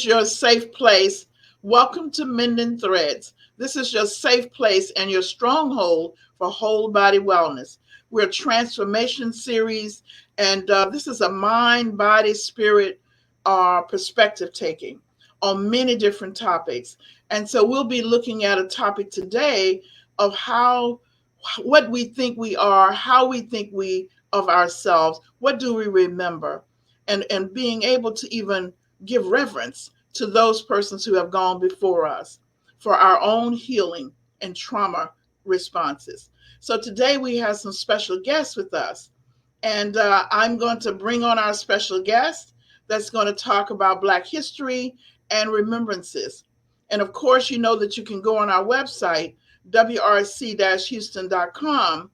is your safe place. Welcome to Mending Threads. This is your safe place and your stronghold for whole body wellness. We're a transformation series, and this is a mind, body, spirit perspective taking on many different topics. And so we'll be looking at a topic today of what we think we are, how we think we of ourselves, what do we remember, and being able to even give reverence to those persons who have gone before us for our own healing and trauma responses. So today we have some special guests with us, and I'm going to bring on our special guest that's going to talk about Black history and remembrances. And of course, you know that you can go on our website, wrc-houston.com,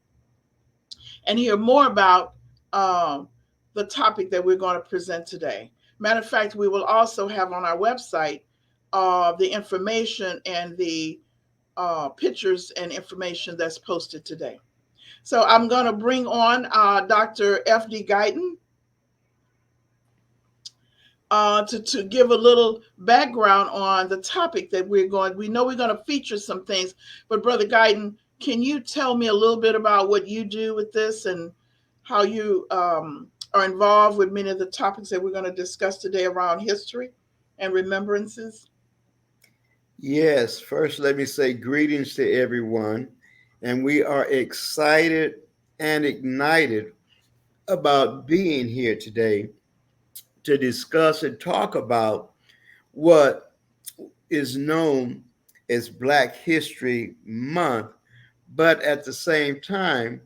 and hear more about the topic that we're going to present today. Matter of fact, we will also have on our website the information and the pictures and information that's posted today. So I'm going to bring on Dr. F.D. Guyton to give a little background on the topic that we know we're going to feature some things, but Brother Guyton, can you tell me a little bit about what you do with this and how you are involved with many of the topics that we're going to discuss today around history and remembrances? Yes, first let me say greetings to everyone. And we are excited and ignited about being here today to discuss and talk about what is known as Black History Month. But at the same time,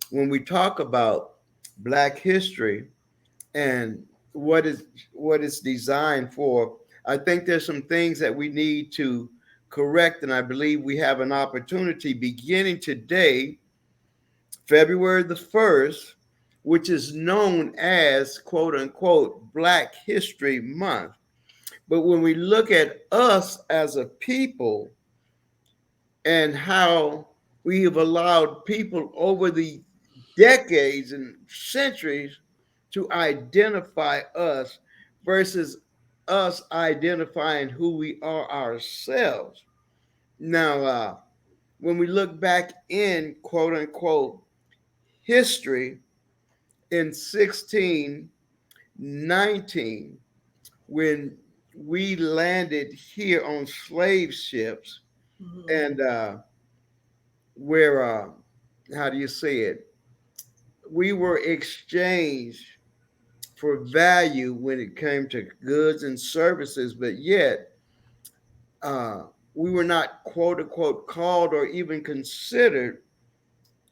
when we talk about Black history and what is what it's designed for, I think there's some things that we need to correct, and I believe we have an opportunity beginning today, February the 1st, which is known as quote unquote Black History Month. But when we look at us as a people and how we have allowed people over the decades and centuries to identify us versus us identifying who we are ourselves. Now, when we look back in quote unquote history in 1619, when we landed here on slave ships Mhm. and where, how do you say it? We were exchanged for value when it came to goods and services, but yet uh, we were not quote unquote called or even considered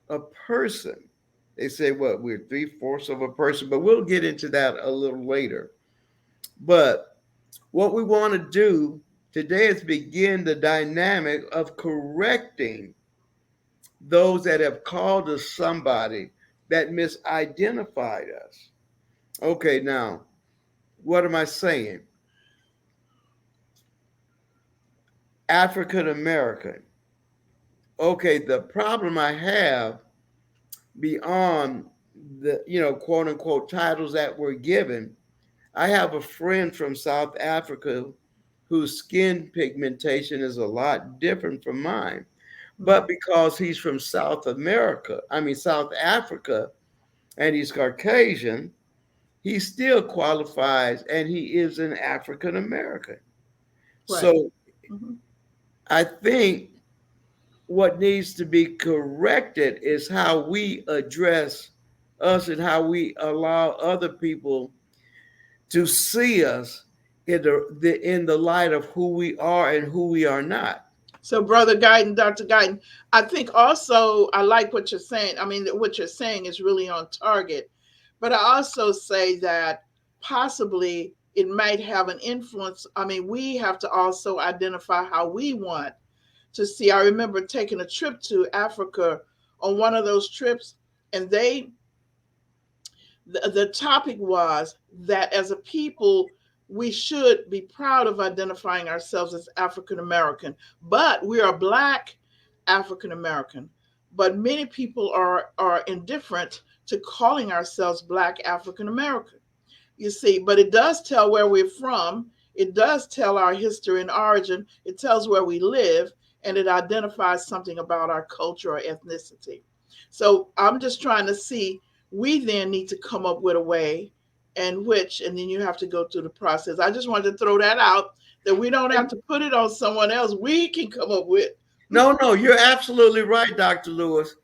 a person. They say what we're three-fourths of a person, but we'll get into that a little later. But what we want to do today is begin the dynamic of correcting those that have called us somebody that misidentified us. Okay, now, what am I saying? African American. Okay, the problem I have beyond the, quote unquote titles that were given, I have a friend from South Africa whose skin pigmentation is a lot different from mine. But Mhm. because he's from South Africa, and he's Caucasian, he still qualifies and he is an African American. Right. So Mhm. I think what needs to be corrected is how we address us and how we allow other people to see us in the light of who we are and who we are not. So, Brother Guyton, Dr. Guyton, I think also I like what you're saying. I mean, what you're saying is really on target. But I also say that possibly it might have an influence. I mean, we have to also identify how we want to see. I remember taking a trip to Africa on one of those trips, and the topic was that as a people, we should be proud of identifying ourselves as African American, but we are Black African American. But many people are indifferent to calling ourselves Black African American. You see, but it does tell where we're from. it does tell our history and origin. It tells where we live, and it identifies something about our culture or ethnicity. So I'm just trying to see, we then need to come up with a way and which, and then you have to go through the process. I just wanted to throw that out, that we don't have to put it on someone else. We can come up with. No, no, you're absolutely right, Dr. Lewis.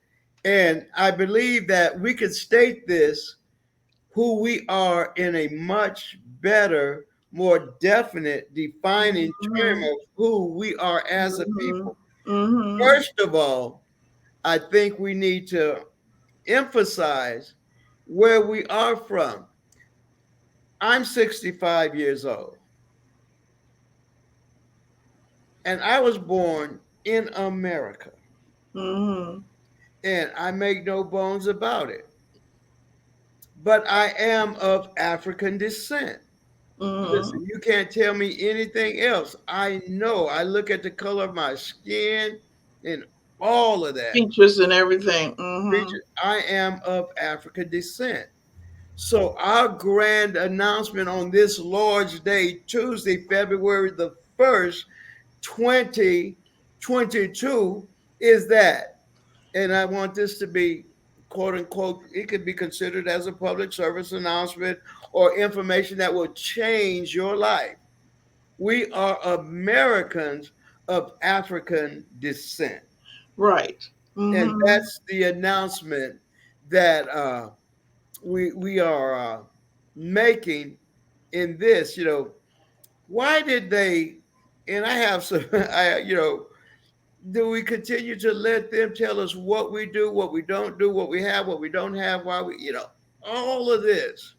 And I believe that we could state this, who we are, in a much better, more definite, defining term Mm-hmm. of who we are as a Mm-hmm. people. Mm-hmm. First of all, I think we need to emphasize where we are from. I'm 65 years old, and I was born in America, Mm-hmm. and I make no bones about it. But I am of African descent. Mm-hmm. Listen, you can't tell me anything else. I know. I look at the color of my skin and all of that. Features and everything. Mm-hmm. I am of African descent. So our grand announcement on this Lord's Day, Tuesday, February the 1st, 2022, is that. And I want this to be, quote unquote, it could be considered as a public service announcement or information that will change your life. We are Americans of African descent. Right. And Mm-hmm. that's the announcement that we are making in this. Why did they? And I have some. Do we continue to let them tell us what we do, what we don't do, what we have, what we don't have? Why all of this?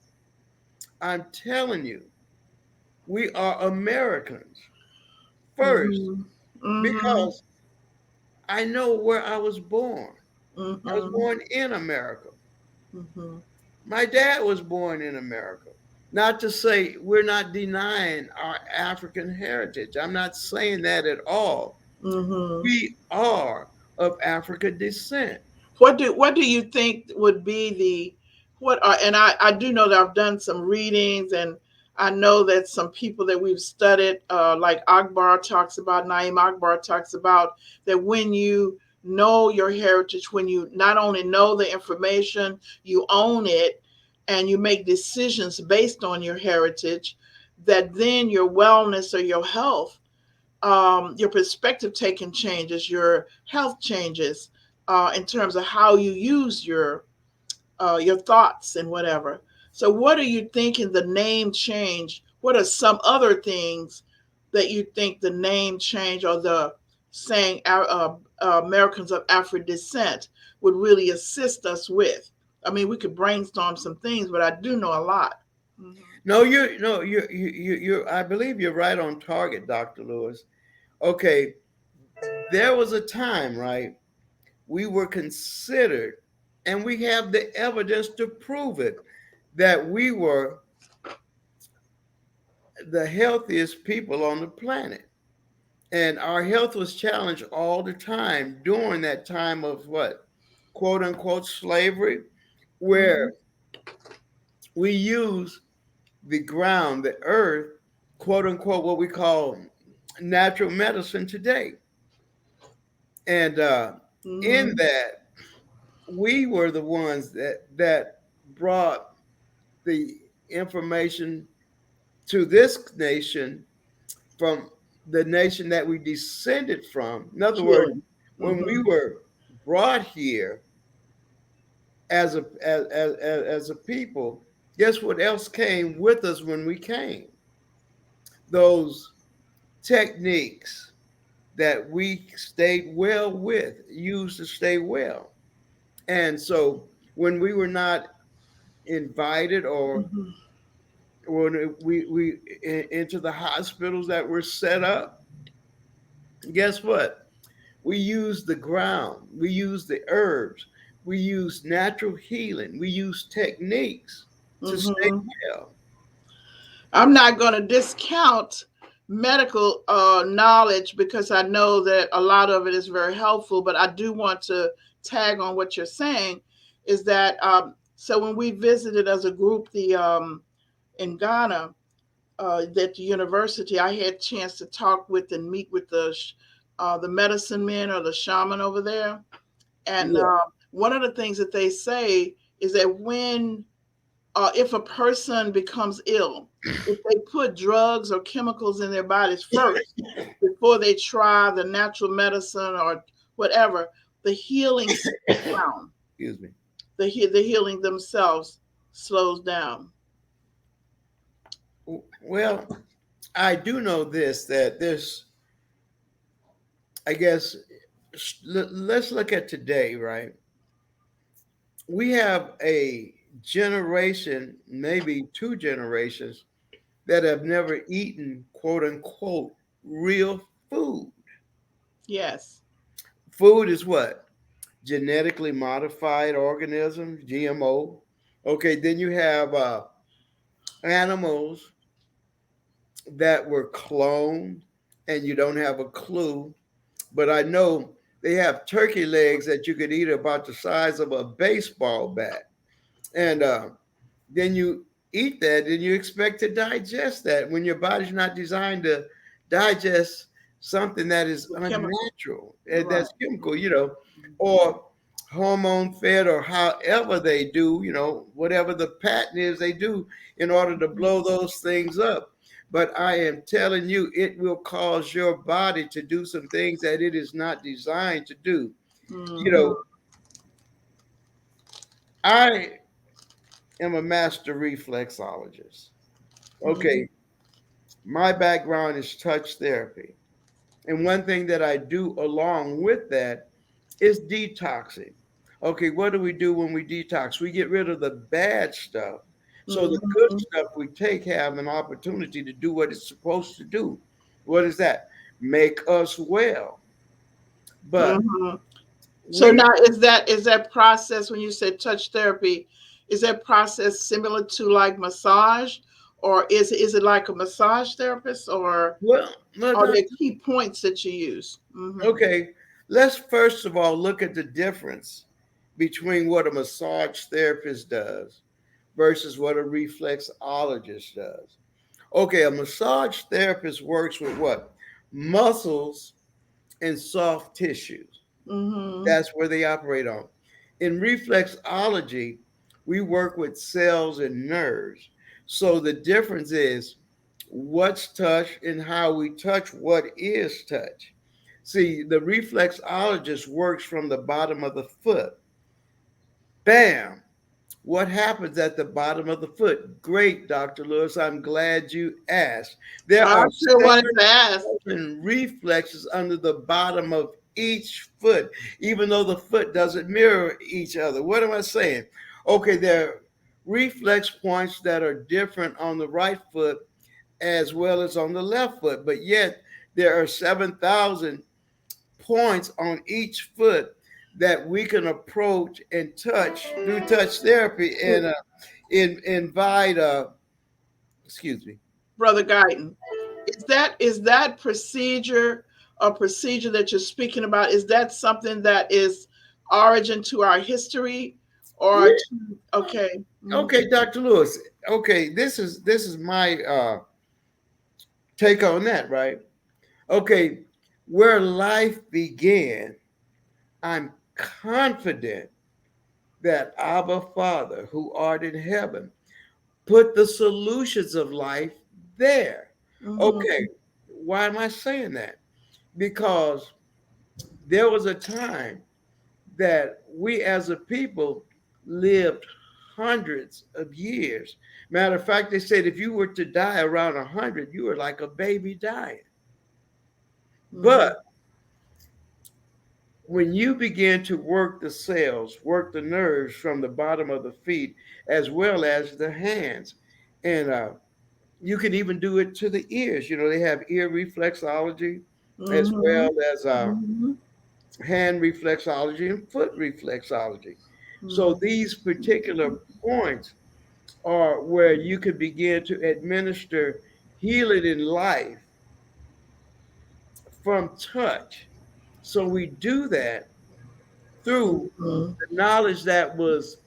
I'm telling you, we are Americans first Mm-hmm. Mm-hmm. because I know where I was born. I was Mm-hmm. born in America. Mm-hmm. My dad was born in America. Not to say we're not denying our African heritage. I'm not saying that at all. Mm-hmm. We are of African descent. What do you think would be the, what are, and I do know that I've done some readings, and I know that some people that we've studied, like Akbar talks about, Naim Akbar talks about, that when you know your heritage, when you not only know the information, you own it, and you make decisions based on your heritage, that then your wellness or your health, your perspective taking changes, your health changes, in terms of how you use your thoughts and whatever. So, what are you thinking the name change? What are some other things that you think the name change, or the saying Americans of African descent would really assist us with? I mean, we could brainstorm some things, but I do know a lot. Mm-hmm. No, you no, you I believe you're right on target, Dr. Lewis. Okay, there was a time, right? We were considered, and we have the evidence to prove it, that we were the healthiest people on the planet. And our health was challenged all the time during that time of what? Quote unquote slavery, Mm-hmm. where we use the ground, the earth, quote unquote, what we call natural medicine today. And in Mm-hmm. that, we were the ones that brought the information to this nation from the nation that we descended from. In other words, Healing. when we Mm-hmm. were brought here as a people, guess what else came with us when we came? Those techniques that we stayed well with, used to stay well. And so when we were not invited, or Mm-hmm. when we into the hospitals that were set up, guess what? We use the ground, we use the herbs, we use natural healing, we use techniques to stay Mm-hmm. well. I'm not going to discount medical knowledge, because I know that a lot of it is very helpful. But I do want to tag on what you're saying, is that so when we visited as a group, the in Ghana, at the university, I had a chance to talk with and meet with the medicine men or the shaman over there. And Yeah. one of the things that they say is that when if a person becomes ill, if they put drugs or chemicals in their bodies first before they try the natural medicine or whatever, the healing slows down. Excuse me. The healing themselves slows down. Well, I do know this that there's, I guess, let's look at today, right? We have a generation, maybe two generations, that have never eaten quote unquote real food. Yes. Food is what? Genetically modified organisms, GMO. Okay, then you have animals that were cloned, and you don't have a clue. But I know they have turkey legs that you could eat about the size of a baseball bat. And then you eat that and you expect to digest that when your body's not designed to digest something that is The chemical. unnatural, Right. that's chemical, or hormone fed, or however they do, whatever the pattern is they do in order to blow those things up. But I am telling you, it will cause your body to do some things that it is not designed to do. You Mm-hmm. know, I am a master reflexologist. Mm-hmm. Okay, my background is touch therapy. And one thing that I do along with that is detoxing. Okay, what do we do when we detox? We get rid of the bad stuff. So the good Mm-hmm. stuff we take have an opportunity to do what it's supposed to do. What is that? Make us well. But Mm-hmm. So we now is that process when you said touch therapy, is that process similar to like massage, or is it like a massage therapist, or well, are there key points that you use? Mm-hmm. okay, let's first of all look at the difference between what a massage therapist does versus what a reflexologist does. Okay, a massage therapist works with what? Muscles and soft tissues. Mm-hmm. That's where they operate on. In reflexology, we work with cells and nerves. So the difference is what's touch and how we touch what is touch. See, the reflexologist works from the bottom of the foot. Bam! What happens at the bottom of the foot? Great, Dr. Lewis. I'm glad you asked. There I are sure wanted to ask. seven reflexes under the bottom of each foot, even though the foot doesn't mirror each other. What am I saying? Okay, there are reflex points that are different on the right foot as well as on the left foot, but yet there are 7,000 points on each foot that we can approach and touch through touch therapy and invite excuse me. Brother Guyton, is that procedure a procedure that you're speaking about? Is that something that is origin to our history, or Yeah. to, okay? Mhm. Okay, Dr. Lewis. Okay, this is my take on that, right? Okay, where life began, I'm confident that Abba Father, who art in heaven, put the solutions of life there. Okay, Mhm. why am I saying that? Because there was a time that we as a people lived hundreds of years. Matter of fact, they said if you were to die around 100, you were like a baby dying. Mhm. But when you begin to work the cells, work the nerves from the bottom of the feet as well as the hands, and you can even do it to the ears. They have ear reflexology as Mhm. well as Mhm. hand reflexology and foot reflexology. So Mhm. these particular points are where you can begin to administer healing in life from touch. So we do that through Mhm. the knowledge that was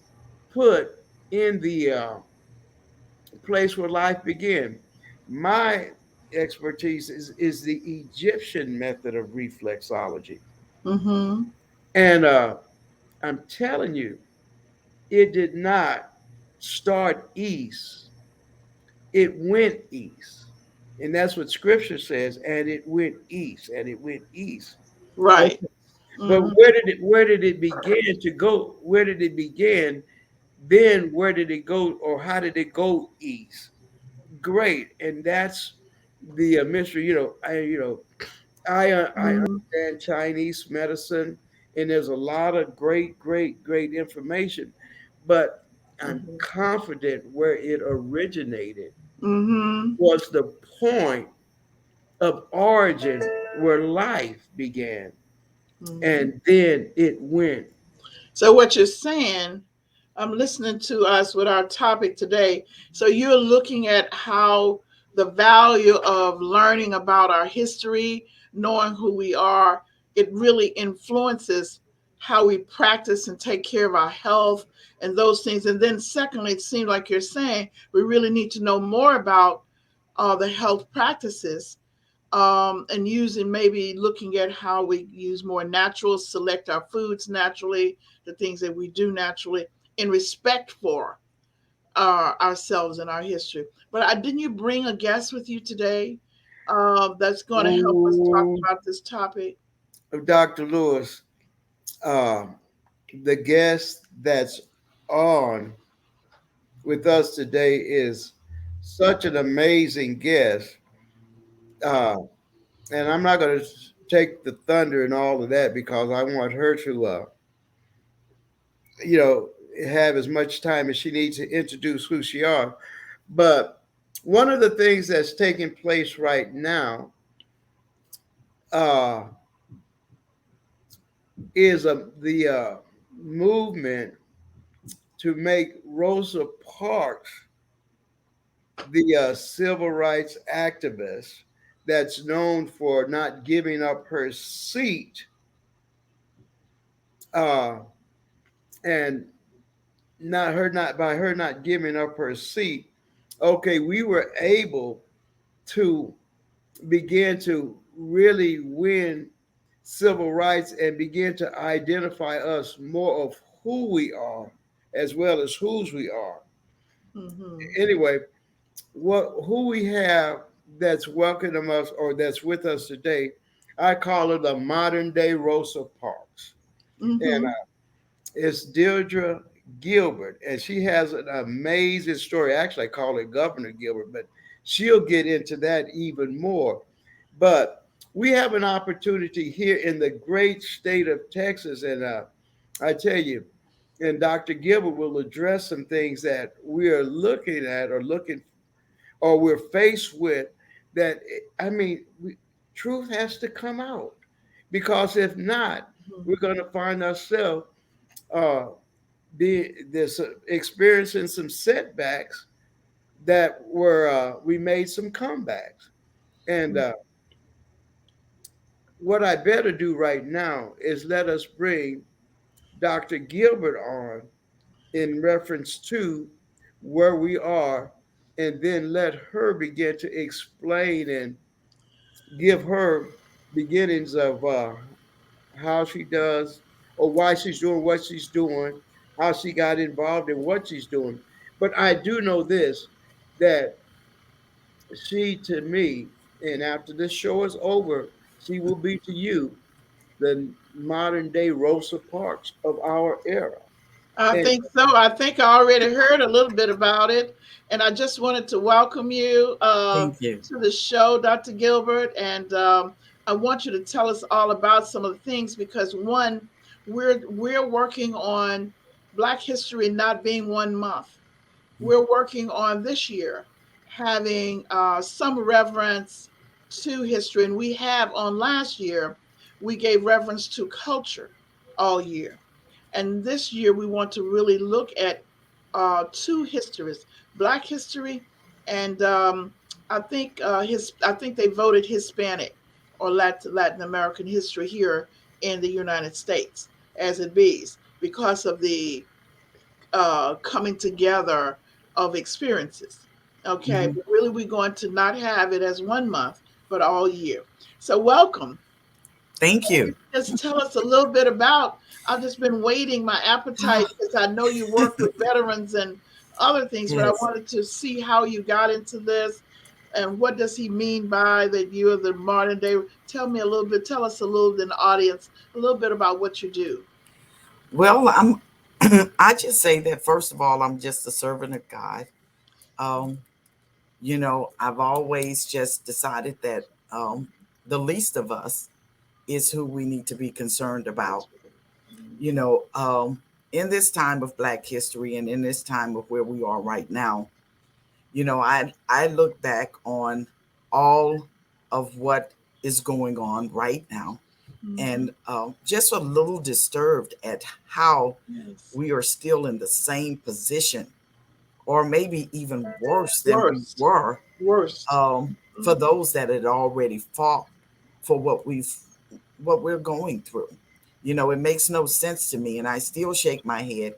put in the place where life began. My expertise is the Egyptian method of reflexology. Mm-hmm. And I'm telling you, it did not start east, it went east. And that's what scripture says, and it went east, and it went east. Right. Okay. But Mm-hmm. where did it begin to go? Where did it begin? Then where did it go, or how did it go east? Great, and that's the mystery. I Mm-hmm. understand Chinese medicine, and there's a lot of great information, but I'm confident where it originated Mm-hmm. was the point of origin where life began, Mm-hmm. and then it went. So what you're saying, I'm listening to us with our topic today. So you're looking at how the value of learning about our history, knowing who we are, it really influences how we practice and take care of our health and those things. And then secondly, it seems like you're saying we really need to know more about the health practices, and using, maybe looking at how we use more natural, select our foods naturally, the things that we do naturally, in respect for ourselves and our history. But didn't you bring a guest with you today that's going to help us talk Ooh, about this topic? Dr. Lewis, uh, the guest that's on with us today is such an amazing guest. Uh, and I'm not going to take the thunder and all of that because I want her to, you know, have as much time as she needs to introduce who she are. But one of the things that's taking place right now uh, is the movement to make Rosa Parks the civil rights activist that's known for not giving up her seat, uh, and not by her not giving up her seat. Okay, we were able to begin to really win civil rights and begin to identify us more of who we are as well as whose we are. Mm-hmm. Anyway, what who we have that's welcoming us or that's with us today, I call her the modern day Rosa Parks. And Mm-hmm. it's Deirdre Gilbert. And she has an amazing story. Actually, I call it Governor Gilbert, but she'll get into that even more. But we have an opportunity here in the great state of Texas. And I tell you, and Dr. Gilbert will address some things that we are looking at or we're faced with that. I mean, truth has to come out because if not, we're going to find ourselves uh, experiencing some setbacks that were we made some comebacks. And what I better do right now is let us bring Dr. Gilbert on in reference to where we are, and then let her begin to explain and give her beginnings of how she does or why she's doing what she's doing, how she got involved in what she's doing. But I do know this, that she to me, and after this show is over, she will be to you the modern day Rosa Parks of our era. I And think so. I think I already heard a little bit about it. And I just wanted to welcome you Thank you. to the show, Dr. Gilbert. And I want you to tell us all about some of the things, because one, we're working on Black History not being 1 month. We're working on this year having some reverence to history. And we have, on last year, we gave reverence to culture all year. And this year, we want to really look at two histories: Black history, and I think they voted Hispanic or Latin American history here in the United States as it be, because of the coming together of experiences. Okay, Hmm. but really we're going to not have it as 1 month, but all year. So welcome. Thank you. Just tell us a little bit about. I've just been waiting my appetite because I know you work with veterans and other things, but I Yes. wanted to see how you got into this and what does he mean by that you are the modern day. Tell me a little bit. Tell us a little bit in the audience a little bit about what you do. Well, I'm. I just say that first of all, I'm just a servant of God. Um, I've always just decided that the least of us is who we need to be concerned about. You know, um, in this time of Black history and in this time of where we are right now, I look back on all of what is going on right now, Hmm. and just a little disturbed at how Yes. we are still in the same position, or maybe even worse than we Worst. were, Worst. for Mhm. those that had already fought for what we're going through. It makes no sense to me, and I still shake my head.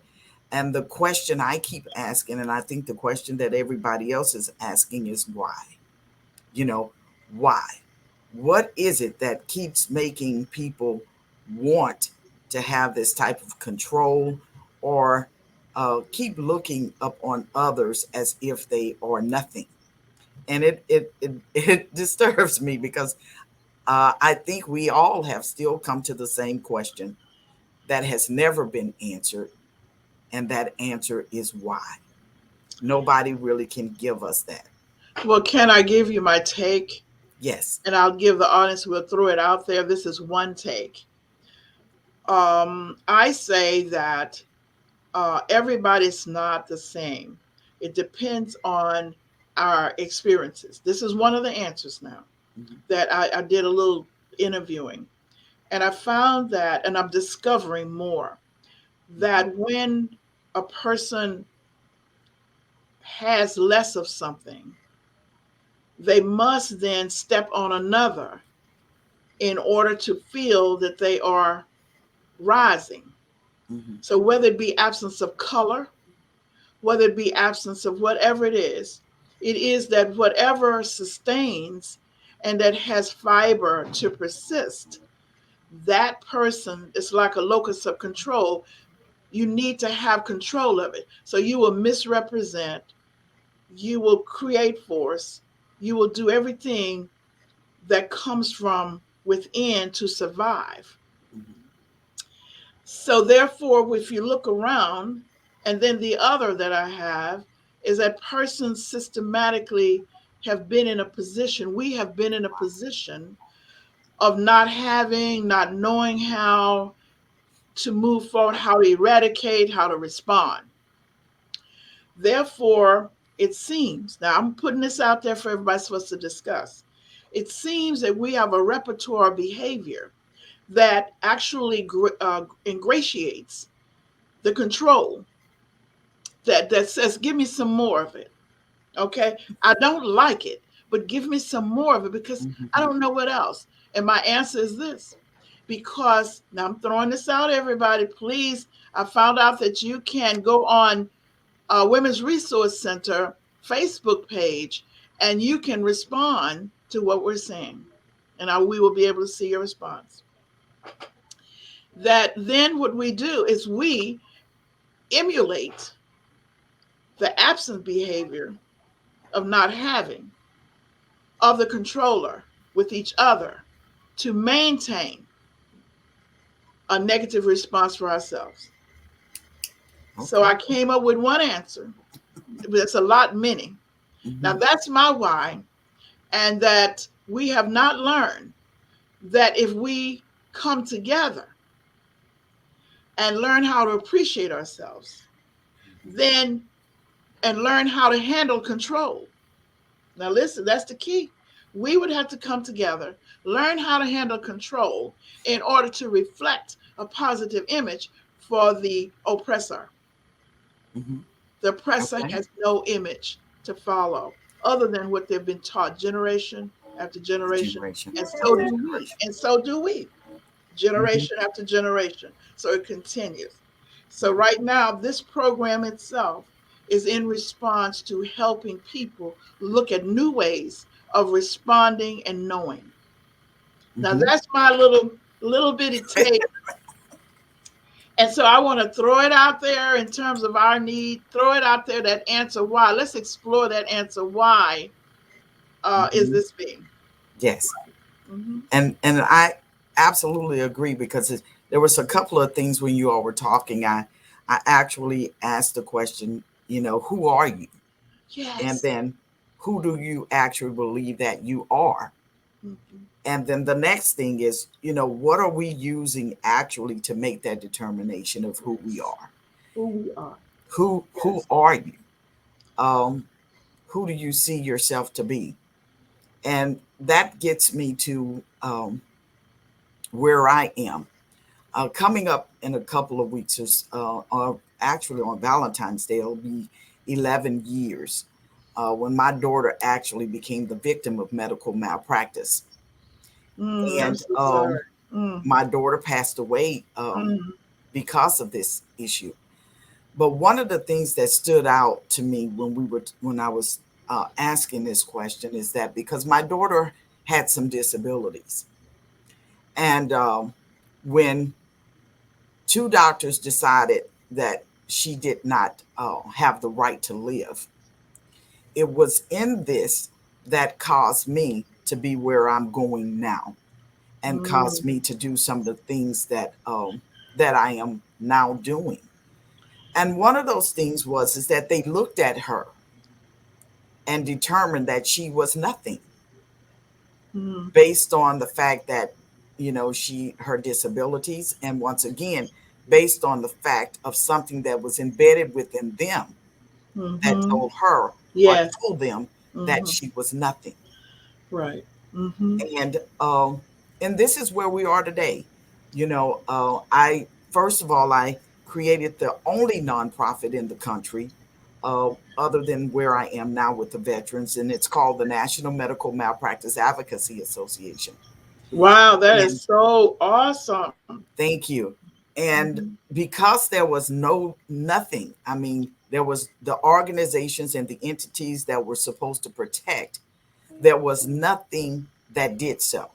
And the question I keep asking, and I think the question that everybody else is asking, is why? You know, why? What is it that keeps making people want to have this type of control, or keep looking up on others as if they are nothing? And it disturbs me because I think we all have still come to the same question that has never been answered, and that answer is why. Nobody really can give us that. Well, can I give you my take? Yes. And I'll give the audience, we'll throw it out there. This is one take. I say that everybody's not the same. It depends on our experiences. This is one of the answers now Mhm. that I did a little interviewing. And I found that, and I'm discovering more, that Mhm. when a person has less of something, they must then step on another in order to feel that they are rising. Mhm. So, whether it be absence of color, whether it be absence of whatever it is that whatever sustains and that has fiber to persist, that person is like a locus of control. You need to have control of it. So you will misrepresent, you will create force, you will do everything that comes from within to survive. Mhm. So therefore, if you look around, and then the other that I have is that persons systematically have been in a position, we have been in a position of not having, not knowing how to move forward, how to eradicate, how to respond. Therefore, it seems, now I'm putting this out there for everybody for us to discuss. It seems that we have a repertoire of behavior that actually ingratiates the control that says, give me some more of it. Okay. I don't like it, but give me some more of it because I Mhm. don't know what else. And my answer is this, because now I'm throwing this out, everybody, please. I found out that you can go on Women's Resource Center Facebook page and you can respond to what we're saying. And we will be able to see your response. That then what we do is we emulate the absent behavior of not having, of the controller with each other to maintain a negative response for ourselves. So Okay. I came up with one answer. There's a lot many. Now Mhm. that's my why, and that we have not learned that if we come together and learn how to appreciate ourselves, then and learn how to handle control. Now, listen, that's the key. We would have to come together, learn how to handle control in order to reflect a positive image for the oppressor. Mhm. The oppressor Okay. has no image to follow other than what they've been taught generation after generation. Generation And so after do we. generation. And so do we, Mhm. generation after generation. So it continues. So right now, this program itself is in response to helping people look at new ways of responding and knowing. Now Mm-hmm. that's my little bitty take. And so I want to throw it out there in terms of our need, throw it out there, that answer why. Let's explore that answer why is Mm-hmm. this being. Yes. Mm-hmm. And I absolutely agree because there was a couple of things when you all were talking. I actually asked the question, who are you? And Yes. then who do you actually believe that you are? Mm-hmm. And then the next thing is, what are we using actually to make that determination of who we Yes. are? Who we are. Who Yes. are you? Um, who do you see yourself to be? And that gets me to where I am. Coming up in a couple of weeks, actually on Valentine's Day, it'll be 11 years when my daughter actually became the victim of medical malpractice. I'm And so sorry. Mm, my daughter passed away mm, because of this issue. But one of the things that stood out to me when I was asking this question is that because my daughter had some disabilities, and when two doctors decided that she did not have the right to live, it was in this that caused me to be where I'm going now, and caused mm, me to do some of the things that I am now doing. And one of those things was is that they looked at her and determined that she was nothing mm, based on the fact that she her disabilities, and once again based on the fact of something that was embedded within them that mm-hmm. told her or Yes. told them that Mm-hmm. she was nothing. Right. Mm-hmm. And um and this is where we are today. I first of all, I created the only nonprofit in the country, other than where I am now with the veterans, and it's called the National Medical Malpractice Advocacy Association. Wow, that And is so awesome. thank you. And Mm-hmm. because there was nothing, I mean, there was the organizations and the entities that were supposed to protect, there was nothing that did so.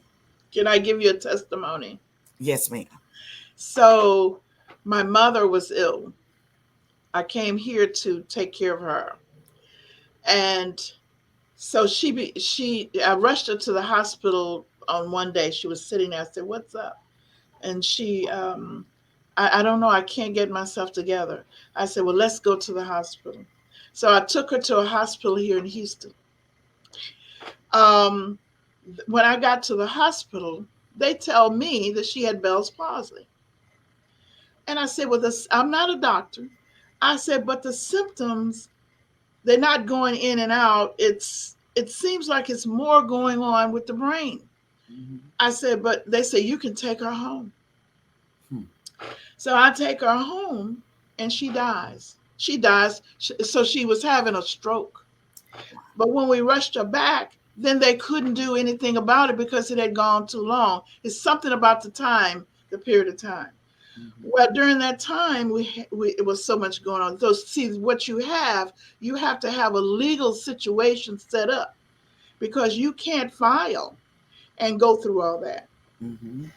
Can I give you a testimony? Yes, ma'am. So, my mother was ill. I came here to take care of her, and so I rushed her to the hospital on one day. She was sitting there. I said, "What's up?" And I don't know. I can't get myself together. I said, "Well, let's go to the hospital." So I took her to a hospital here in Houston. Um, when I got to the hospital, they tell me that she had Bell's palsy. And I said, "Well, I'm not a doctor." I said, "But the symptoms, they're not going in and out. It seems like it's more going on with the brain." Mhm. I said, "But they say you can take her home." Hmm. So I take her home, and she dies. She dies. So she was having a stroke. But when we rushed her back, then they couldn't do anything about it because it had gone too long. It's something about the time, the period of time. Mhm. Well, during that time, it was so much going on. So, see, what you have to have a legal situation set up because you can't file and go through all that. Mhm.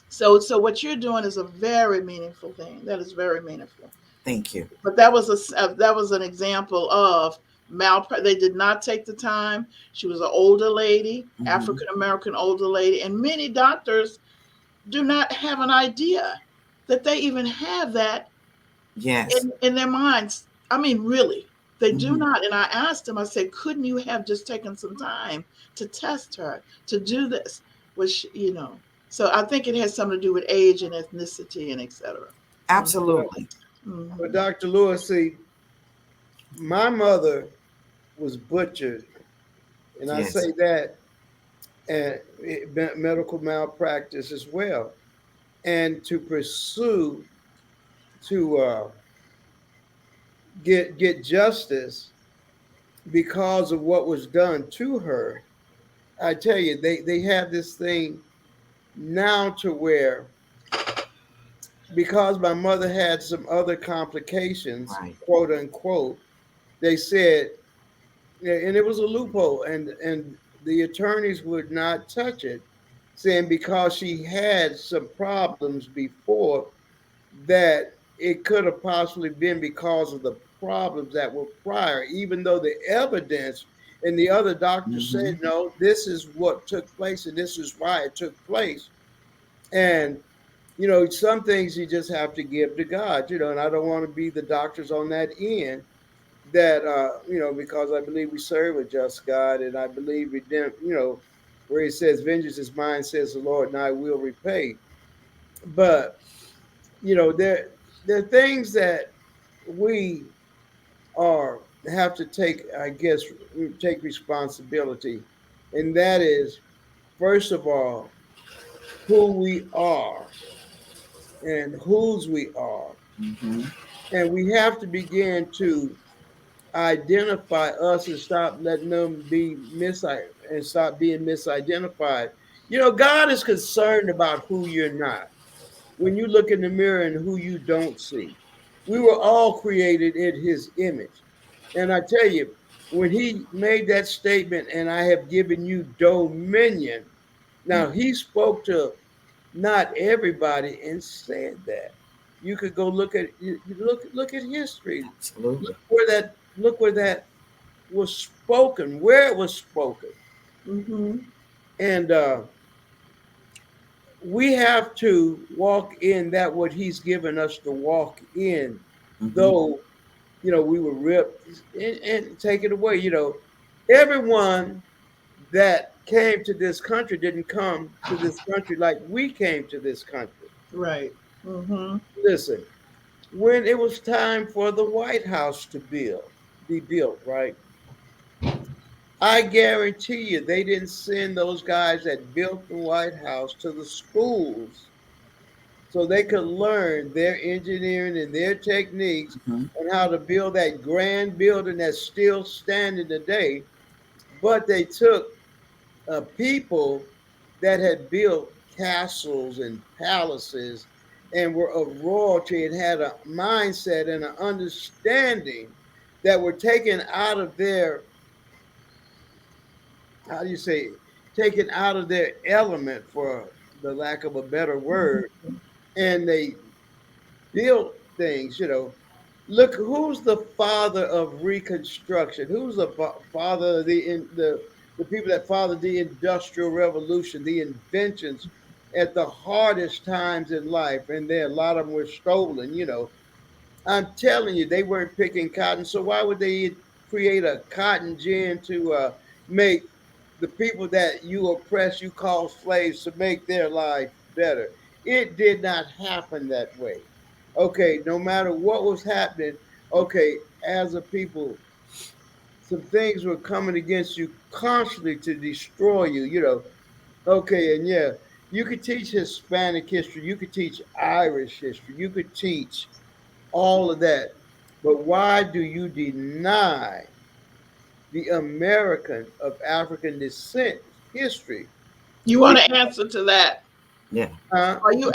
So what you're doing is a very meaningful thing. That is very meaningful. Thank you. But that was an example of They did not take the time. She was an older lady, Mhm. African American older lady, and many doctors do not have an idea that they even have that Yes. in their minds. I mean, really, they do Mhm. not. And I asked them, I said, couldn't you have just taken some time to test her, to do this? Which, so I think it has something to do with age and ethnicity and etc. Well, Absolutely. but Mm-hmm. Dr. Lewis, see, my mother was butchered, and I Yes. say that and medical malpractice as well. And to pursue to get justice because of what was done to her, I tell you, they have this thing now to where because my mother had some other complications, Right. quote unquote, they said, and it was a loophole, and the attorneys would not touch it, saying because she had some problems before, that it could have possibly been because of the problems that were prior, even though the evidence and the other doctors Mm-hmm. said, no, this is what took place and this is why it took place. And, some things you just have to give to God, and I don't want to be the doctors on that end that, because I believe we serve a just God and I believe where he says, vengeance is mine, says the Lord, and I will repay. But there are things that we are have to take, I guess, take responsibility, and that is first of all who we are and whose we are, Mm-hmm. and we have to begin to identify us and stop letting them be and stop being misidentified. God is concerned about who you're not. When you look in the mirror and who you don't see. We were all created in his image. And I tell you, when he made that statement, and I have given you dominion, now he spoke to not everybody and said that. You could go look at history. Absolutely. Look where that was spoken, where it was spoken. Mm-hmm. And we have to walk in that what he's given us to walk in, Mm-hmm. though we were ripped and take it away. Everyone that came to this country didn't come to this country like we came to this country. Right. Mm-hmm. Listen, when it was time for the White House to be built, right, I guarantee you they didn't send those guys that built the White House to the schools so they could learn their engineering and their techniques Mm-hmm. on how to build that grand building that's still standing today. But they took people that had built castles and palaces and were of royalty and had a mindset and an understanding that were taken out of their, how do you say, taken out of their element, for the lack of a better word, and they built things. Look, who's the father of Reconstruction? Who's the father of the people that fathered the Industrial Revolution, the inventions at the hardest times in life, and there a lot of them were stolen. I'm telling you, they weren't picking cotton. So why would they create a cotton gin to make the people that you oppress, you call slaves, to make their life better? It did not happen that way. Okay, no matter what was happening, okay, as a people, some things were coming against you constantly to destroy you. Okay, and yeah, you could teach Hispanic history, you could teach Irish history, you could teach all of that. But why do you deny the American of African descent history? You We, want to answer to that? Yeah. huh? Or you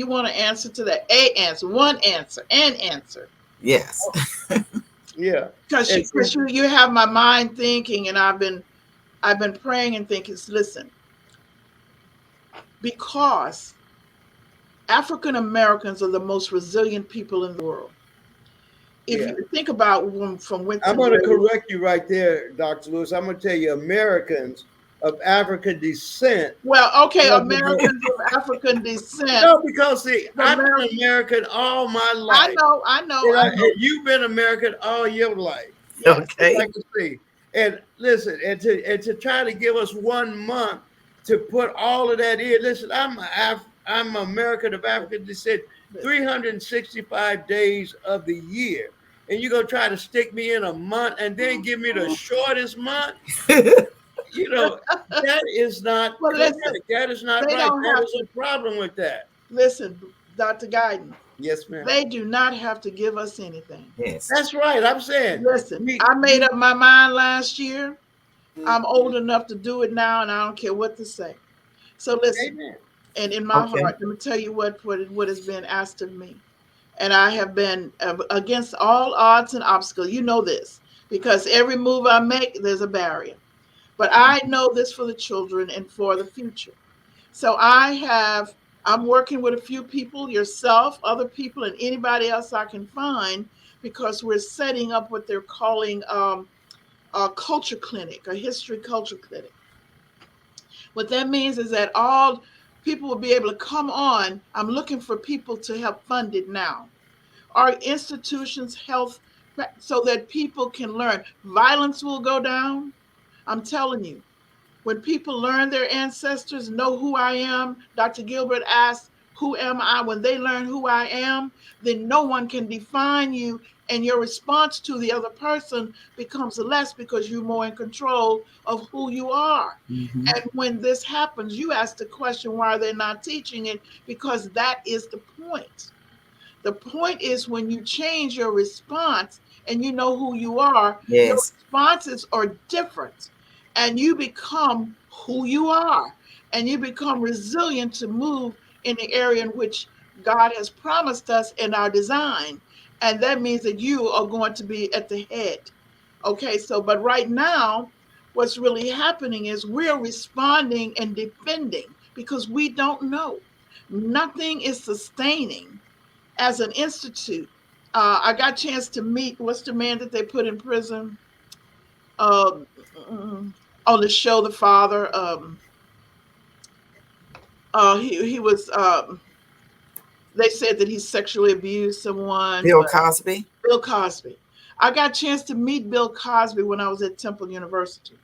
want to answer to that? A answer, one answer, an answer. Yes. Yeah. Because And see, you have my mind thinking, and I've been praying and thinking. Listen, because African Americans are the most resilient people in the world. If yeah. you think about from whence I'm and going to raised, correct you right there, Dr. Lewis. I'm going to tell you, Americans of African descent. well, okay, Are the Americans of African descent, No, because see, the I've been American, American all my I life. know, I know, And, I and know. you've been American all your life. Yes, If I Okay. can see. And listen, and to try to give us 1 month to put all of that in. Listen, I'm American of African descent, listen, 365 days of the year. And you're gonna try to stick me in a month and then give me the shortest month? You know, that is not but correct. listen, That is not they right. don't That have is to a problem with that. listen, Dr. Guyton. Yes, ma'am. They do not have to give us anything. Yes. That's right. I'm saying Listen, we I made we up my mind last year. I'm Mhm. old enough to do it now, and I don't care what to say. So listen, Amen. and in my Okay. heart, let me tell you what has been asked of me, and I have been against all odds and obstacles. You know this. because every move I make, there's a barrier. But I know this for the children and for the future. So I'm working with a few people, yourself, other people, and anybody else I can find, because we're setting up what they're calling a culture clinic, a history culture clinic. What that means is that all people will be able to come on. I'm looking for people to help fund it now. Our institutions, health, so that people can learn. Violence will go down. I'm telling you, when people learn their ancestors, know who I am, Dr. Gilbert asked, who am I? When they learn who I am, then no one can define you, and your response to the other person becomes less because you're more in control of who you are. Mm-hmm. And when this happens, you ask the question, why are they not teaching it? Because that is the point. The point is when you change your response and you know who you are, your Yes. responses are different, and you become who you are, and you become resilient to move in the area in which God has promised us in our design. And that means that you are going to be at the head. Okay, so but right now, what's really happening is we're responding and defending because we don't know. Nothing is sustaining as an institute. I got a chance to meet, what's the man that they put in prison? Um, on the show, The Father. He was. They said that he sexually abused someone, Bill but Cosby. Bill Cosby. I got a chance to meet Bill Cosby when I was at Temple University,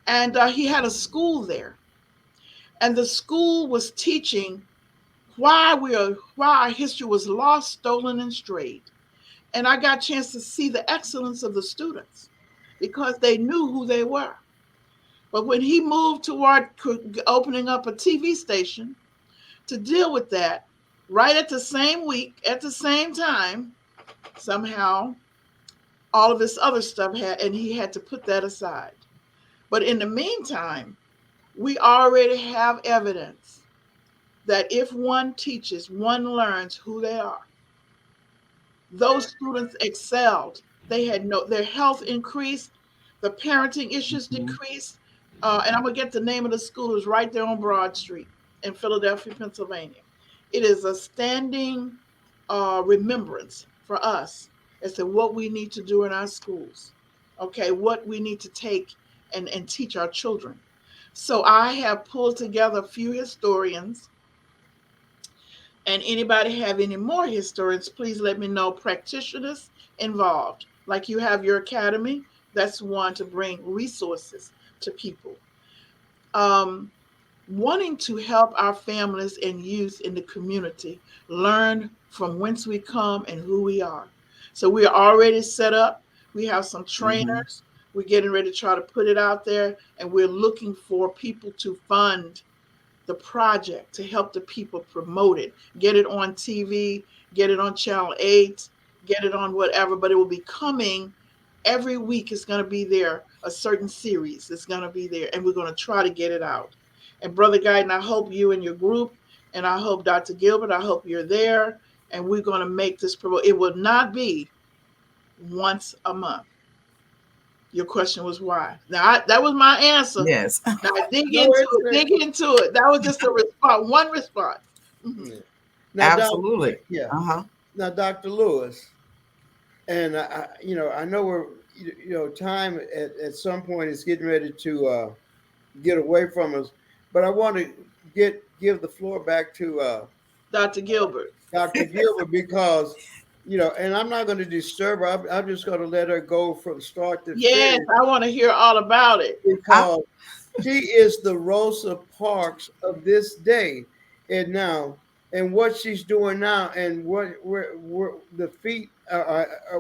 and he had a school there, and the school was teaching why our history was lost, stolen, and strayed. And I got a chance to see the excellence of the students because they knew who they were. But when he moved toward opening up a TV station to deal with that, right at the same week, at the same time, somehow all of this other stuff had, and he had to put that aside. But in the meantime, we already have evidence that if one teaches, one learns who they are. Those students excelled. They had no, their health increased, the parenting issues Mm-hmm. decreased. And I'm gonna get the name of the school, is right there on Broad Street in Philadelphia, Pennsylvania. It is a standing remembrance for us as to what we need to do in our schools. Okay, what we need to take and teach our children. So I have pulled together a few historians, and anybody have any more historians, please let me know. Practitioners involved, like you have your academy, that's one to bring resources to people. Um, Wanting to help our families and youth in the community learn from whence we come and who we are. So we are already set up. We have some Mm-hmm. trainers. We're getting ready to try to put it out there, and we're looking for people to fund the project to help the people promote it, get it on TV, get it on Channel 8, get it on whatever, but it will be coming every week. It's going to be there, a certain series is going to be there, and we're going to try to get it out. And Brother Guy, I hope you and your group, and I hope Dr. Gilbert, I hope you're there, and we're going to make this promote. It will not be once a month. Your question was why. Now, that was my answer. Yes. Now, dig No, into it's it. Dig into it. That was just a response, one response. Mhm. yeah. Now, Absolutely. yeah. Uh-huh. Now, Dr. Lewis, and I know we're, time at some point is getting ready to get away from us, but I want to give the floor back to Dr. Gilbert. Dr. Gilbert because, and I'm not going to disturb her. I'm just going to let her go from start to Yes, finish I want to hear all about it. I, because she is the Rosa Parks of this day and now, and what she's doing now, and where the feet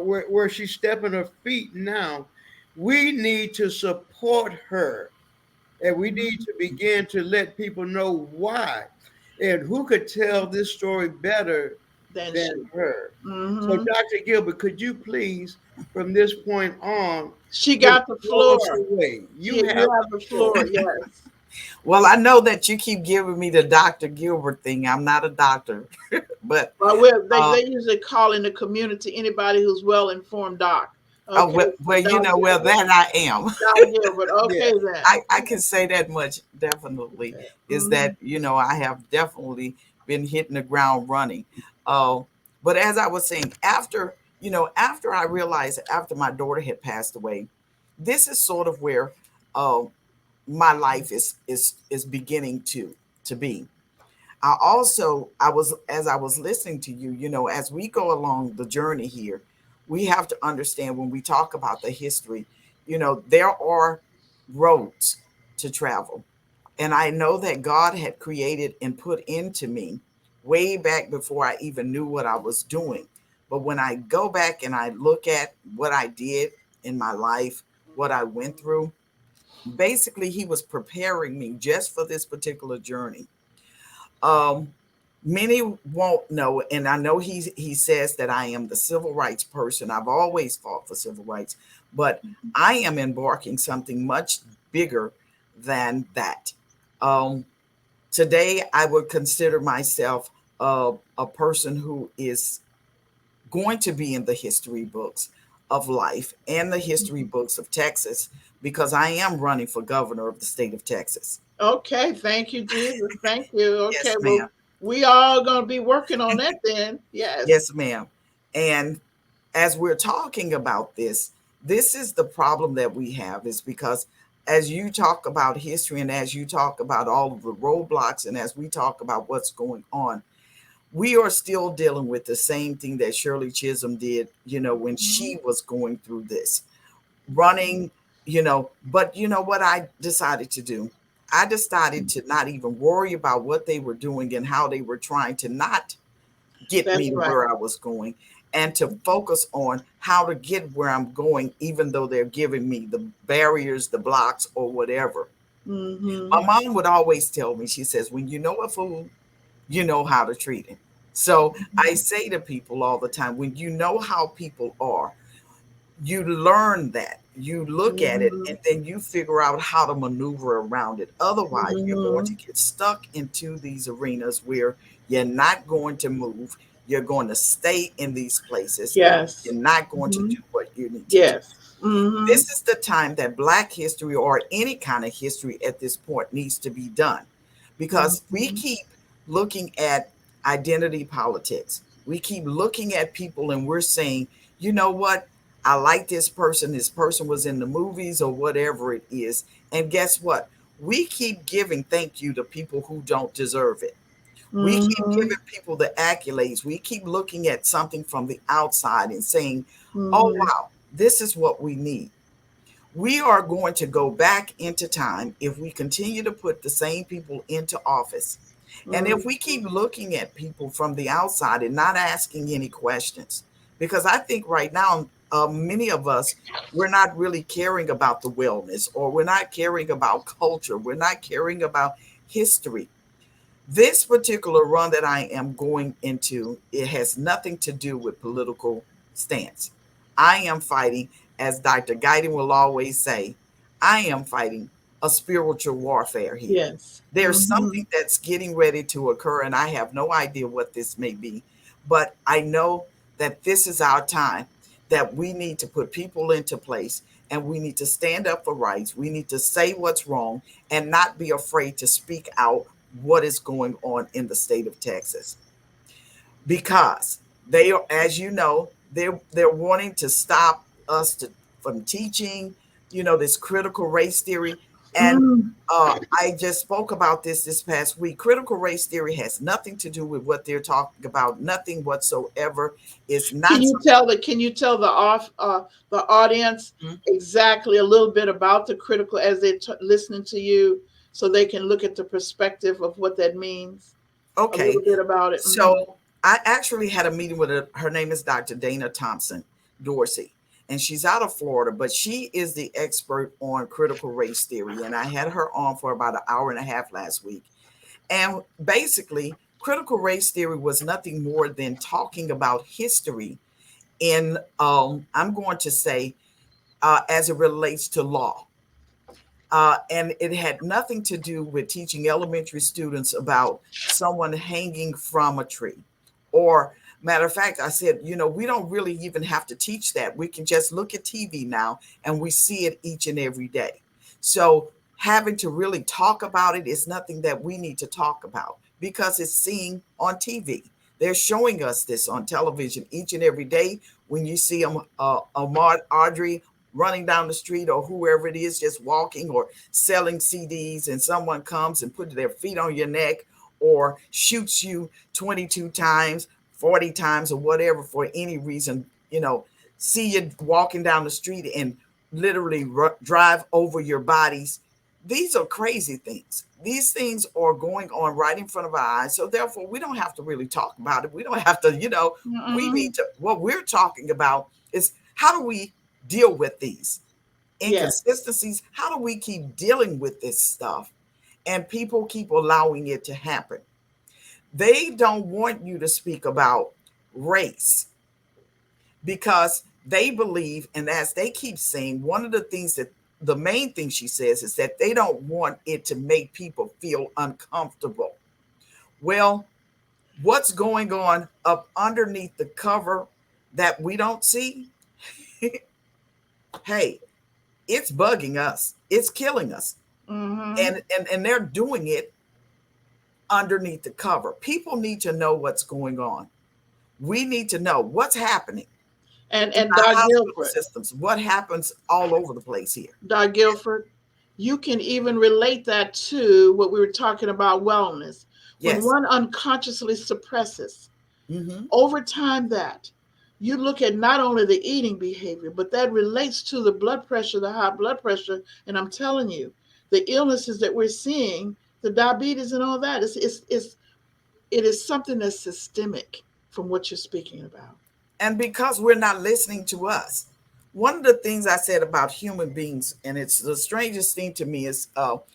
where she's stepping her feet now. We need to support her, and we need Mhm. to begin to let people know why, and who could tell this story better Then than she. her. So, Hmm. Dr. Gilbert, could you please, from this point on, She just got the blow us floor. away? You Yeah, have you the have the floor. floor. Yes. well, I know that you keep giving me the Dr. Gilbert thing. I'm not a doctor, but Well, uh, they usually call in the community anybody who's well informed doc. Oh, Okay, well, you know, well, downhill, that I am. downhill, but Yeah, okay then. I can say that much definitely Okay. is that, Mhm. you know, I have definitely been hitting the ground running. Uh, but as I was saying, after, you know, after I realized after my daughter had passed away, this is sort of where uh, my life is beginning to be. I also, I was, as I was listening to you, you know, as we go along the journey here, we have to understand when we talk about the history, you know, there are roads to travel. And I know that God had created and put into me way back before I even knew what I was doing. But when I go back and I look at what I did in my life, what I went through, basically, He was preparing me just for this particular journey. um, Many won't know, and I know he says that I am the civil rights person. I've always fought for civil rights, but I am embarking something much bigger than that. Um, Today, I would consider myself a person who is going to be in the history books of life and the history books of Texas because I am running for governor of the state of Texas. Okay, thank you, Jesus. Thank you. Okay, Yes, well, ma'am. we all gonna be working on that then. Yes. Yes, ma'am. And as we're talking about this, this is the problem that we have is because as you talk about history and as you talk about all of the roadblocks and as we talk about what's going on, we are still dealing with the same thing that Shirley Chisholm did, you know, when Mhm. she was going through this running, you know. But you know what I decided to do? I decided to not even worry about what they were doing and how they were trying to not get That's me to right. where I was going and to focus on how to get where I'm going, even though they're giving me the barriers, the blocks, or whatever. Mm-hmm. My mom would always tell me, she says, when you know a fool, you know how to treat him. So I say to people all the time, when you know how people are, you learn that, you look at it, Mm-hmm. and then you figure out how to maneuver around it. Otherwise, you're going to Mm-hmm. get stuck into these arenas where you're not going to move, you're going to stay in these places, you're Yes. not going to Mm-hmm. do what you need to do. Yes. Mm-hmm. This is the time that Black history or any kind of history at this point needs to be done because we Mm-hmm. keep looking at identity politics. We keep looking at people and we're saying, you know what? I like this person. This person was in the movies or whatever it is. And guess what? We keep giving thank you to people who don't deserve it. We keep Mm-hmm. giving people the accolades. We keep looking at something from the outside and saying, oh, Mm-hmm. wow, this is what we need. We are going to go back into time if we continue to put the same people into office. And if we keep looking at people from the outside and not asking any questions, because I think right now, many of us, we're not really caring about the wellness or we're not caring about culture, we're not caring about history. This particular run that I am going into, it has nothing to do with political stance. I am fighting, as Dr. Guyton will always say, I am fighting a spiritual warfare here. Yes. There's Mm-hmm. something that's getting ready to occur, and I have no idea what this may be, but I know that this is our time, that we need to put people into place and we need to stand up for rights. We need to say what's wrong and not be afraid to speak out what is going on in the state of Texas because they are, as you know, they're wanting to stop us from teaching, you know, this critical race theory. And Mm. I just spoke about this past week. Critical race theory has nothing to do with what they're talking about. Nothing whatsoever. It's Can not you something. tell the the audience exactly a little bit about the critical as they're listening to you, so they can look at the perspective of what that means? A Okay. little bit about it. Mm-hmm. So I actually had a meeting with her name is Dr. Dana Thompson Dorsey, and she's out of Florida, but she is the expert on critical race theory. And I had her on for about an hour and a half last week. And basically, critical race theory was nothing more than talking about history in, I'm going to say, as it relates to law. And it had nothing to do with teaching elementary students about someone hanging from a tree or Matter of fact, I said, we don't really even have to teach that. We can just look at TV now and we see it each and every day. So having to really talk about it is nothing that we need to talk about because it's seen on TV. They're showing us this on television each and every day. When you see Ahmaud Audrey running down the street or whoever it is just walking or selling CDs and someone comes and puts their feet on your neck or shoots you 22 times, 40 times or whatever for any reason, see you walking down the street and literally drive over your bodies. These are crazy things. These things are going on right in front of our eyes. So therefore, we don't have to really talk about it. We don't have to, we Mm-mm. need to, what we're talking about is how do we deal with these Yes. inconsistencies? How do we keep dealing with this stuff? And people keep allowing it to happen. They don't want you to speak about race because they believe, and as they keep saying, one of the things that the main thing she says is that they don't want it to make people feel uncomfortable. Well, what's going on up underneath the cover that we don't see? Hey, it's bugging us. It's killing us. Mm-hmm. And they're doing it underneath the cover. People need to know what's going on. We need to know what's happening in And our Doc hospital Guilford, systems. What happens all over the place here? Doc Guilford, you can even relate that to what we were talking about wellness. When Yes. one unconsciously suppresses, Mm-hmm. over time that you look at not only the eating behavior, but that relates to the blood pressure, the high blood pressure. And I'm telling you, the illnesses that we're seeing, the diabetes and all that, it is something that's systemic from what you're speaking about. And because we're not listening to us, one of the things I said about human beings, and it's the strangest thing to me, is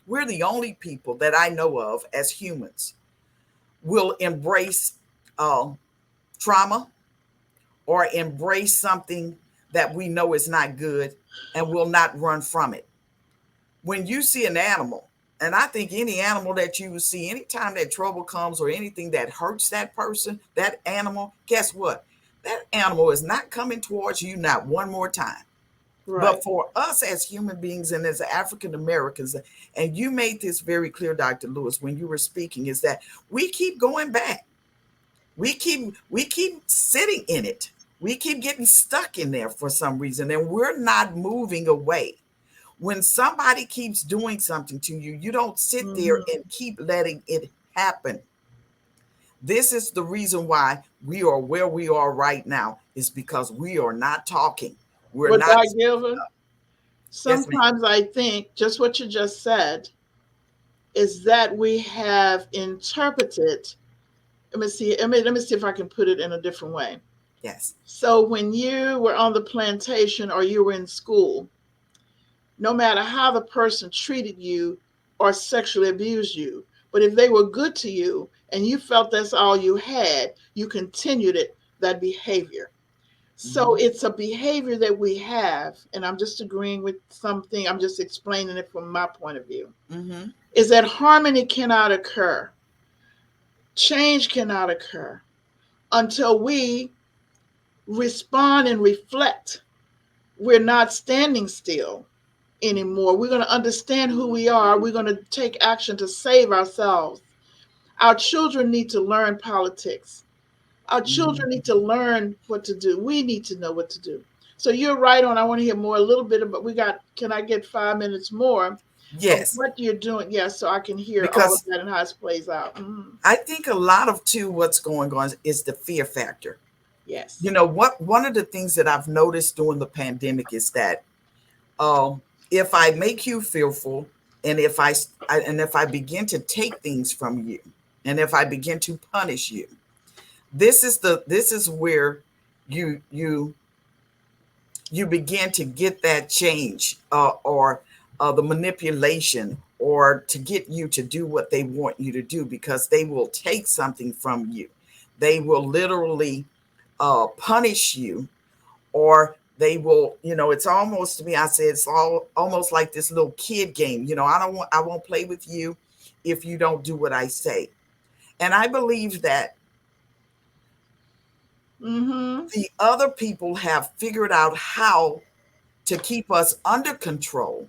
we're the only people that I know of as humans will embrace uh, trauma or embrace something that we know is not good and will not run from it. When you see an animal, and I think any animal that you see, anytime that trouble comes or anything that hurts that person, that animal, guess what? That animal is not coming towards you not one more time. Right. But for us as human beings and as African Americans, and you made this very clear, Dr. Lewis, when you were speaking, is that we keep going back. We keep sitting in it. We keep getting stuck in there for some reason, and we're not moving away. When somebody keeps doing something to you, you don't sit there Mm-hmm. and keep letting it happen. This is the reason why we are where we are right now, is because we are not talking. We're But not. Doc Gilbert, Yes, ma'am. sometimes I think just what you just said is that we have interpreted. Let me see. Let me see if I can put it in a different way. Yes. So when you were on the plantation or you were in school, no matter how the person treated you or sexually abused you, but if they were good to you and you felt that's all you had, you continued that behavior. So Mm-hmm. it's a behavior that we have, and I'm just agreeing with something, I'm just explaining it from my point of view, Mm-hmm. is that harmony cannot occur, change cannot occur until we respond and reflect. We're not standing still anymore. We're going to understand who we are. We're going to take action to save ourselves. Our children need to learn politics. Our children Mm-hmm. need to learn what to do. We need to know what to do. So you're right on. I want to hear more a little bit about, can I get 5 minutes more of Yes. what you're doing? Yes, so I can hear all of Because that and how it plays out. Mhm. I think a lot of too what's going on is the fear factor. Yes. You know what? One of the things that I've noticed during the pandemic is that um, if I make you fearful, and if I begin to take things from you, and if I begin to punish you, this is where you you you begin to get that change, or the manipulation, or to get you to do what they want you to do, because they will take something from you. They will literally punish you, or they will, it's almost, to me, I said, it's all almost like this little kid game. I won't play with you if you don't do what I say. And I believe that Mm-hmm. The other people have figured out how to keep us under control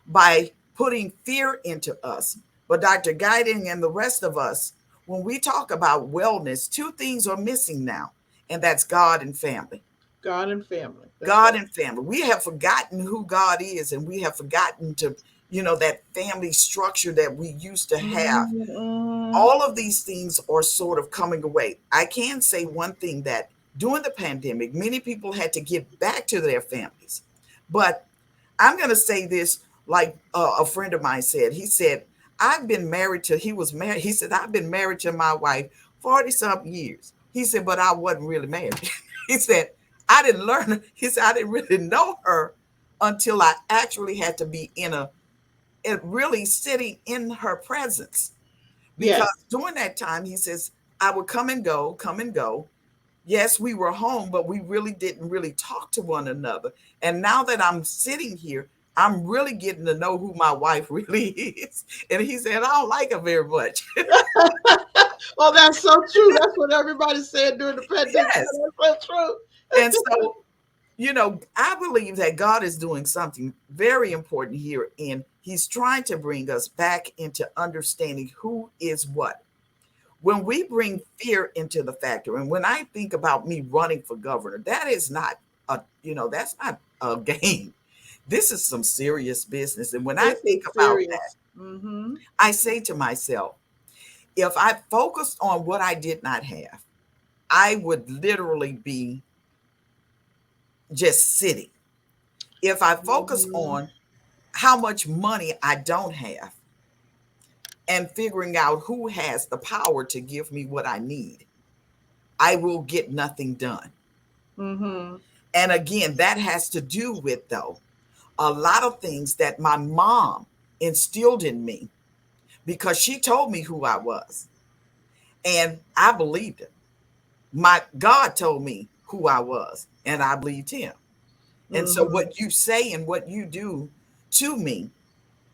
by putting fear into us. But Dr. Guiding and the rest of us, when we talk about wellness, two things are missing now, and that's God and family. God and family. That's God right. and family. We have forgotten who God is, and we have forgotten to, that family structure that we used to have. Mm-hmm. All of these things are sort of coming away. I can say one thing, that during the pandemic, many people had to get back to their families. But I'm going to say this, like a friend of mine said. He said, he was married. He said, I've been married to my wife 40 something years. He said, but I wasn't really married. He said, I didn't learn. He said, I didn't really know her until I actually had to be really sitting in her presence. Because Yes. during that time, he says, I would come and go, come and go. Yes, we were home, but we really didn't really talk to one another. And now that I'm sitting here, I'm really getting to know who my wife really is. And he said, I don't like her very much. Oh, that's so true. That's what everybody said during the pandemic. Yes. That's so true. And so, I believe that God is doing something very important here. And he's trying to bring us back into understanding who is what. When we bring fear into the factor, and when I think about me running for governor, that is not that's not a game. This is some serious business. And when I This think is about that, serious. Mm-hmm. I say to myself, if I focused on what I did not have, I would literally be just sitting. If I focus Mm-hmm. on how much money I don't have and figuring out who has the power to give me what I need, I will get nothing done. Mm-hmm. And again, that has to do with, though, a lot of things that my mom instilled in me, because she told me who I was and I believed it. My God told me who I was and I believed him. And so Mm-hmm. what you say and what you do to me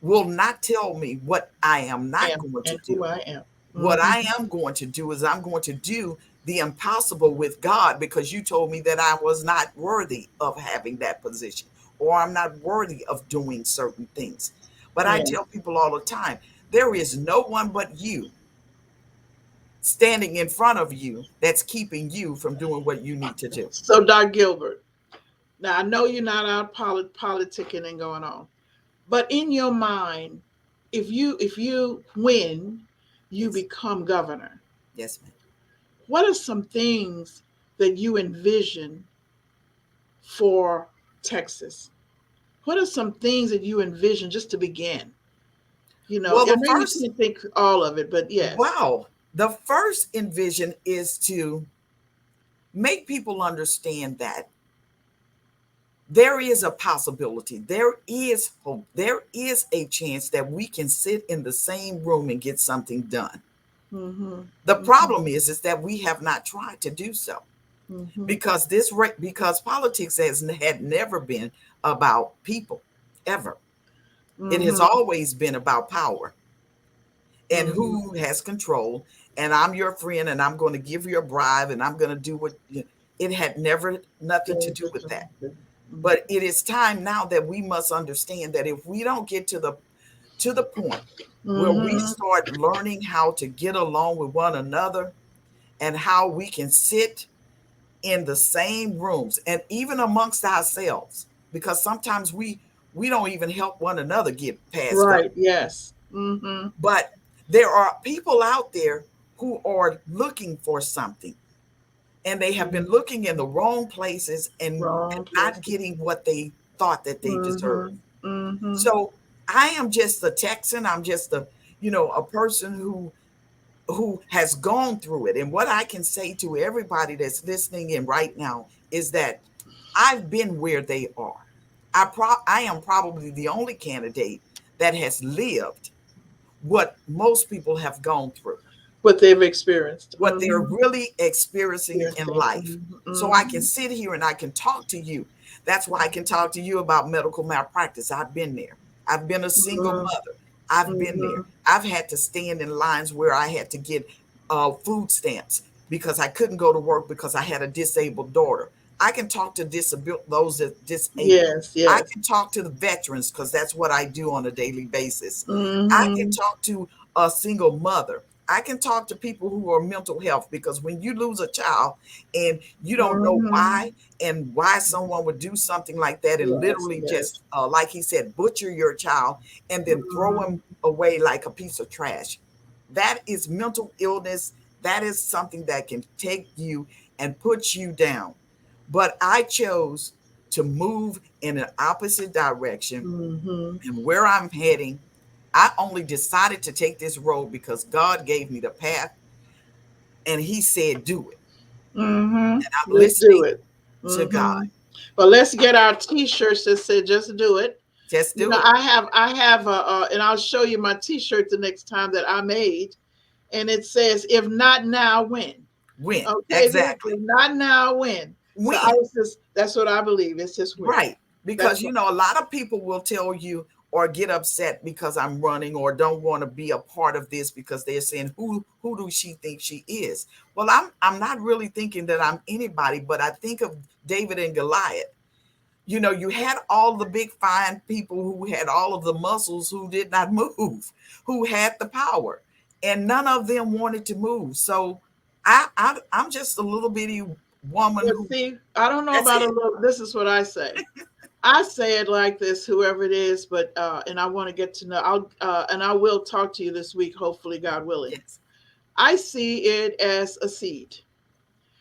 will not tell me what I am not going to And who do. I am. What Mm-hmm. I am going to do is I'm going to do the impossible with God, because you told me that I was not worthy of having that position, or I'm not worthy of doing certain things. But I Yeah. tell people all the time, there is no one but you standing in front of you that's keeping you from doing what you need to do. So, Doc Gilbert, now I know you're not out politicking and going on, but in your mind, if you win, you Yes. become governor. Yes, ma'am. What are some things that you envision for Texas? What are some things that you envision just to begin? Well, I the know you first, can't think all of it, but yes. wow, the first envision is to make people understand that there is a possibility, there is hope, there is a chance that we can sit in the same room and get something done. Mm-hmm. The Mm-hmm. problem is that we have not tried to do so, Mm-hmm. because because politics had never been about people, ever. It has Mm-hmm. always been about power and Mm-hmm. who has control. And I'm your friend, and I'm going to give you a bribe, and I'm going to do what it had never nothing to do with that. But it is time now that we must understand that if we don't get to the point where we Mm-hmm. start learning how to get along with one another, and how we can sit in the same rooms and even amongst ourselves, because sometimes we don't even help one another get past God. Right. Yes. Mm-hmm. But there are people out there who are looking for something, and they have been looking in the wrong places, and Wrong not places. getting what they thought that they deserve. Mm-hmm. Mm-hmm. So I am just a Texan. I'm just a person who has gone through it. And what I can say to everybody that's listening in right now is that I've been where they are. I am probably the only candidate that has lived what most people have gone through, What they've experienced. what they're Mm-hmm. really experiencing Yes. in life. Mm-hmm. So I Mm-hmm. can sit here and I can talk to you. That's why I can talk to you about medical malpractice. I've been there. I've been a single mother. I've been there. Mm-hmm. I've had to stand in lines where I had to get food stamps. because I couldn't go to work because I had a disabled daughter. I can talk to those that disabled. Yes, I yes. can talk to the veterans because that's what I do on a daily basis. I can Mm-hmm. talk to a single mother. I can talk to people who are mental health, because when you lose a child and you don't know Mm-hmm. why, and why someone would do something like that and Yes, literally yes. just, like he said, butcher your child and then throw Mm-hmm. him away like a piece of trash. That is mental illness. That is something that can take you and put you down. But I chose to move in an opposite direction. Mm-hmm. And where I'm heading, I only decided to take this road because God gave me the path and He said, do it. Mm-hmm. And I'm Just do listening it. to God. Mm-hmm. But let's get our T-shirts that say "Just do it." Just You do know, it. I have and I'll show you my T-shirt the next time that I made, and it says, "If not now, when?" Win. Okay, Exactly. if not now, when? So I Win. was just that's what I believe. It's just when. Right. That's Because, what. a lot of people will tell you or get upset because I'm running or don't want to be a part of this because they're saying, who do she think she is? Well, I'm not really thinking that I'm anybody, but I think of David and Goliath. You had all the big fine people who had all of the muscles who did not move, who had the power, and none of them wanted to move. So I'm just a little bitty woman But who, see, I don't know that's about a it. little. This is what I say. I say it like this, whoever it is, but and I want to get to know. And I will talk to you this week, hopefully, God willing. Yes. I see it as a seed.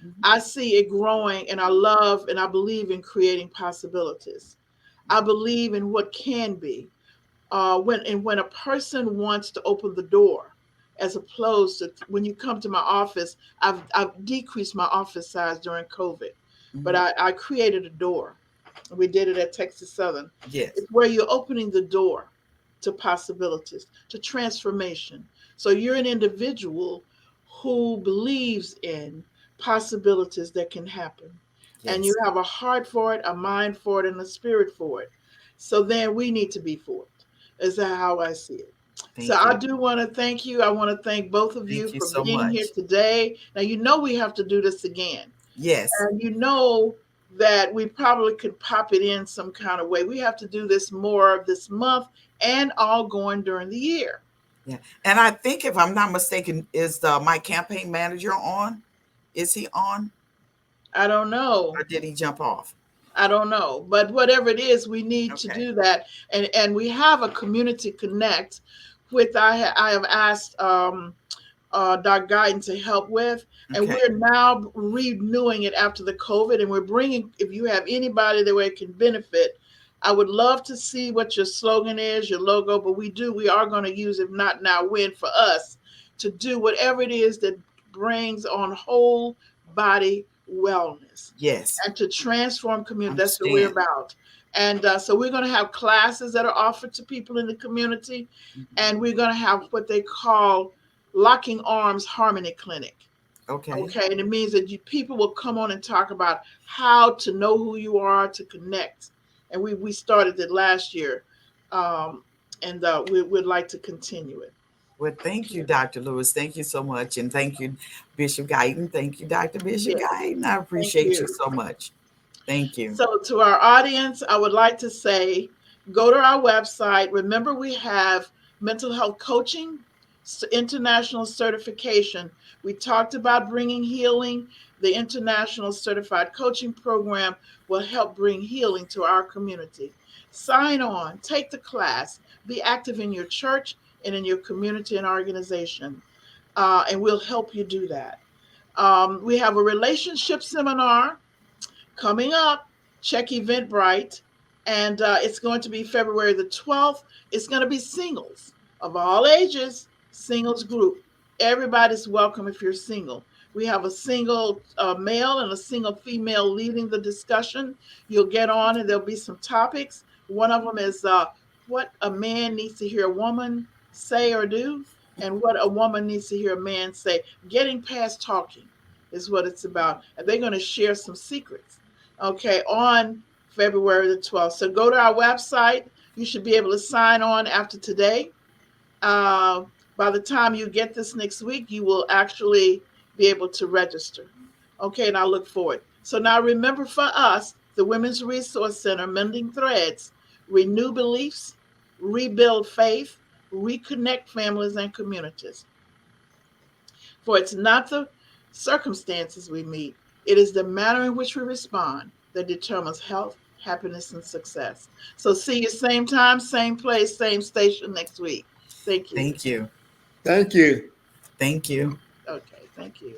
Mhm. I see it growing, and I love and I believe in creating possibilities. I believe in what can be. When a person wants to open the door, as opposed to when you come to my office, I've decreased my office size during COVID, but Mhm. I created a door. We did it at Texas Southern. Yes. It's where you're opening the door to possibilities, to transformation. So you're an individual who believes in possibilities that can happen. And you Yes. have a heart for it, a mind for it, and a spirit for it. So then we need to be for it. Is that how I see it? So Thank I you. do want to thank you. I want to thank both of you Thank you for so being here much. today. Now, you know we have to do this again. Yes. And you know that we probably could pop it in some kind of way. We have to do this more this month and all going during the year. Yeah. And I think, if I'm not mistaken, is my campaign manager on? Is he on, I don't know. or did he jump off? I don't know. But whatever it is, we need to Okay. do that. And we have a community connect with I have asked Doc Guyton to help with. And Okay. we're now renewing it after the COVID. And we're bringing, if you have anybody that way it can benefit, I would love to see what your slogan is, your logo. But we are going to use, if not now, when for us to do whatever it is that brings on whole body wellness Yes. and to transform community. That's what we're Understand. about. And so we're going to have classes that are offered to people in the community. Mhm. And we're going to have what they call Locking Arms Harmony Clinic. Okay. Okay. And it means that people will come on and talk about how to know who you are, to connect. And we started it last year. Um, and we'd like to continue it. Well, thank you, Dr. Lewis. Thank you so much. And thank you, Bishop Guyton. Thank you, Dr. Bishop Yes. Guyton. I Thank appreciate you you. so much. Thank you. So, to our audience, I would like to say go to our website. Remember, we have mental health coaching, international certification. We talked about bringing healing. The International Certified Coaching Program will help bring healing to our community. Sign on, take the class, be active in your church and in your community and organization, and we'll help you do that. We have a relationship seminar coming up. Check Eventbrite, and it's going to be February the 12th. It's going to be singles of all ages, singles group. Everybody's welcome if you're single. We have a single male and a single female leading the discussion. You'll get on, and there'll be some topics. One of them is what a man needs to hear a woman say or do, and what a woman needs to hear a man say. Getting past talking is what it's about. And they're going to share some secrets, okay, on February the 12th. So go to our website. You should be able to sign on after today. Uh, by the time you get this next week, you will actually be able to register. Okay, and I look forward. So now remember, for us, the Women's Resource Center, Mending Threads, renew beliefs, rebuild faith, reconnect families and communities. For it's not the circumstances we meet, it is the manner in which we respond that determines health, happiness, and success. So see you same time, same place, same station next week. Thank you. Thank you. Thank you. Thank you. Okay, thank you.